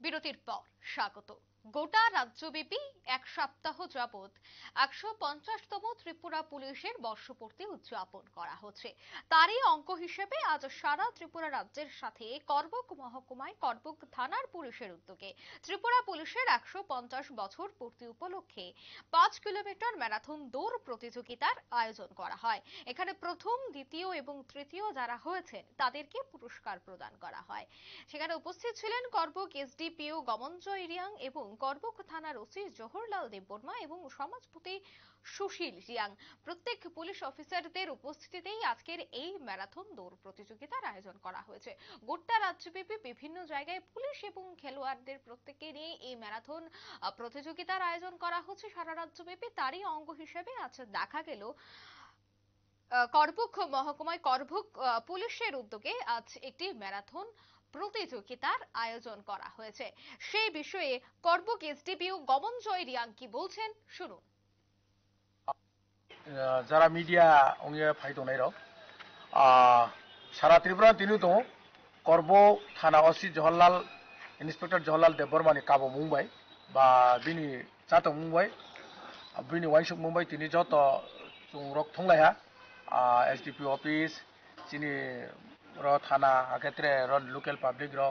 বিরতির পর স্বাগত। গোটা রাজ্যব্যাপী এক সপ্তাহ যাবৎ ১৫০তম ত্রিপুরা পুলিশের বর্ষপূর্তি উদযাপন করা হচ্ছে। তারই অঙ্গ হিসেবে আজ সারা ত্রিপুরা রাজ্যের সাথে করবুক মহকুমায় করবুক থানার পুলিশের উদ্যোগে ত্রিপুরা পুলিশের ১৫০ বছর পূর্তি উপলক্ষে ৫ কিলোমিটার ম্যারাথন দৌড় প্রতিযোগিতার আয়োজন করা হয়। এখানে প্রথম, দ্বিতীয় এবং তৃতীয় যারা হয়েছেন তাদেরকে পুরস্কার প্রদান করা হয়। সেখানে উপস্থিত ছিলেন করবুক এসডিপিও গমনজয় রিয়াং এবং করবুক থানার ওসি জওহরলাল দেববর্মা এবং সমাজপতি সুশীল রিয়াং। প্রত্যেক পুলিশ অফিসারদের উপস্থিতিতেই আজকের এই ম্যারাথন দৌড় প্রতিযোগিতার আয়োজন করা হয়েছে। গোটা রাজ্যব্যাপী বিভিন্ন জায়গায় পুলিশ এবং খেলোয়াড়দের প্রত্যেককে নিয়ে এই ম্যারাথন প্রতিযোগিতার আয়োজন করা হচ্ছে সারা রাজ্যব্যাপী। তারই অঙ্গ হিসেবে আজ দেখা গেল করবুক মহকুমায় করবুক পুলিশের উদ্যোগে আজ একটি ম্যারাথন প্রতিযোগিতার আয়োজন করা হয়েছে। সেই বিষয়ে করবুক এসডিপিও গমনজয় রিয়াং কি বলছেন শুনুন। যারা মিডিয়া অঙ্গে ফাইদনাই রক সারা ত্রিপুরা তিনি দङ করবুক থানা ওসি জওহরলাল ইন্সপেক্টর জওহরলাল দেববর্মাनि কাबु मुंबाइ बा बिनि जातक मुंबाइ बिनि वाइसुक मुंबाइ तिनि जत जों रक थंलाया एसडीपी ऑफिस चिनी र थाना आखेत्रे र लोकल पब्लिक र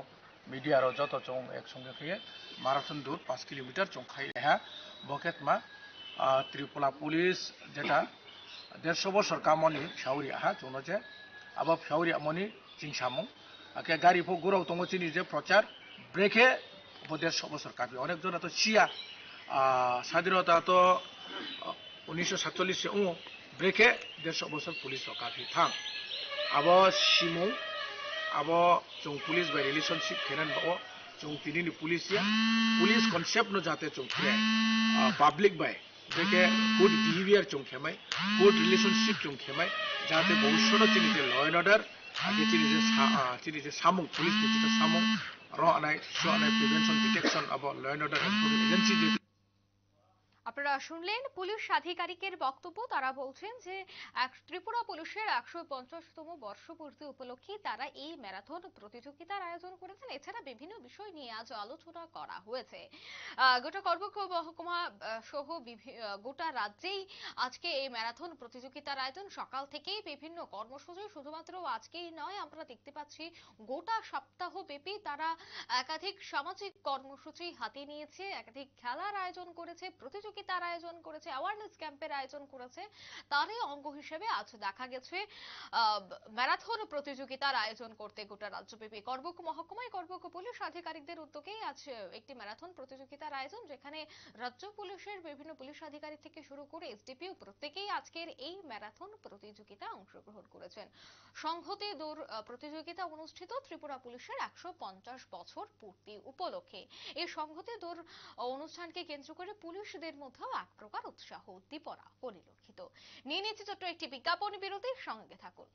मीडिया र जत जों एक संगे फैयो माराथन दूर 5 किलोमीटर जों खाइहा बकेट मा त्रिपुरा पुलिस जेटा 150 बছর कामनि फिसावरि हा जोंनो जे अब फिसावरि मनि जिंसामु आके गारि फो गुराव दङ चिनि जे प्रचार ब्रेके 150 বছর काफी अनेक जना तो सिया স্বাধীনতা তো 1947 से ब्रेके 150 বছর पुलिस काफी थां अब सिमु अब जों पुलिस बाय रिलेशनशिप खेरन बाओ जों तिनि पुलिस कॉन्सेप्ट न जाते जों खेरे पब्लिक बाय ब्रेके गुड बिहेवियर जों खेमाय गुड रिलेशनशिप जों खेमाय जाते भविष्यत चिनि जे लॉ एंड ऑर्डर आगे चिनि जे सामुं पुलिस नि सामुं र अनाय सो अनाय प्रिवेंशन डिटेक्शन अब लॉ एंड ऑर्डर एजेंसी। আপনারা শুনলেন পুলিশ আধিকারিকের বক্তব্য। তারা বলছেন যে ত্রিপুরা পুলিশের ১৫০তম বর্ষপূর্তি উপলক্ষে তারা এই ম্যারাথন প্রতিযোগিতার আয়োজন করেছেন। এছাড়া বিভিন্ন বিষয় নিয়ে আজ আলোচনা করা হয়েছে। গোটা করবুক মহকুমা সহ গোটা রাজ্যেই আজকে এই ম্যারাথন প্রতিযোগিতার আয়োজন। সকাল থেকেই বিভিন্ন কর্মসূচি, শুধুমাত্র আজকেই নয়, আমরা দেখতে পাচ্ছি গোটা সপ্তাহ ব্যাপী তারা একাধিক সামাজিক কর্মসূচি হাতে নিয়েছে, একাধিক খেলার আয়োজন করেছে, প্রতিযোগিতার আয়োজন করেছে, অ্যাওয়ারনেস ক্যাম্পের আয়োজন করেছে। তারই অঙ্গ হিসেবে আজ দেখা গেছে ম্যারাথন প্রতিযোগিতার আয়োজন করতে গোটা রাজ্যব্যাপী করবুক মহকুমায় করবুক পুলিশ আধিকারিকদের উদ্যোগেই আজ একটি ম্যারাথন প্রতিযোগিতার আয়োজন, যেখানে রাজ্য পুলিশের বিভিন্ন পুলিশ আধিকারিক থেকে শুরু করে এসডিপিও প্রত্যেকেই আজকের এই ম্যারাথন প্রতিযোগিতায় অংশগ্রহণ করেছেন। সংহতি দৌড় প্রতিযোগিতা অনুষ্ঠিত ত্রিপুরা পুলিশের ১৫০ বছর পূর্তি উপলক্ষে। এই সংহতি দৌড় অনুষ্ঠানকে কেন্দ্র করে পুলিশদের মধ্যেও এক প্রকার উৎসাহ উদ্দীপনা পরিলক্ষিত। নিয়ে নিচ্ছে ছোট্ট একটি বিজ্ঞাপন বিরতির সঙ্গে থাকুন।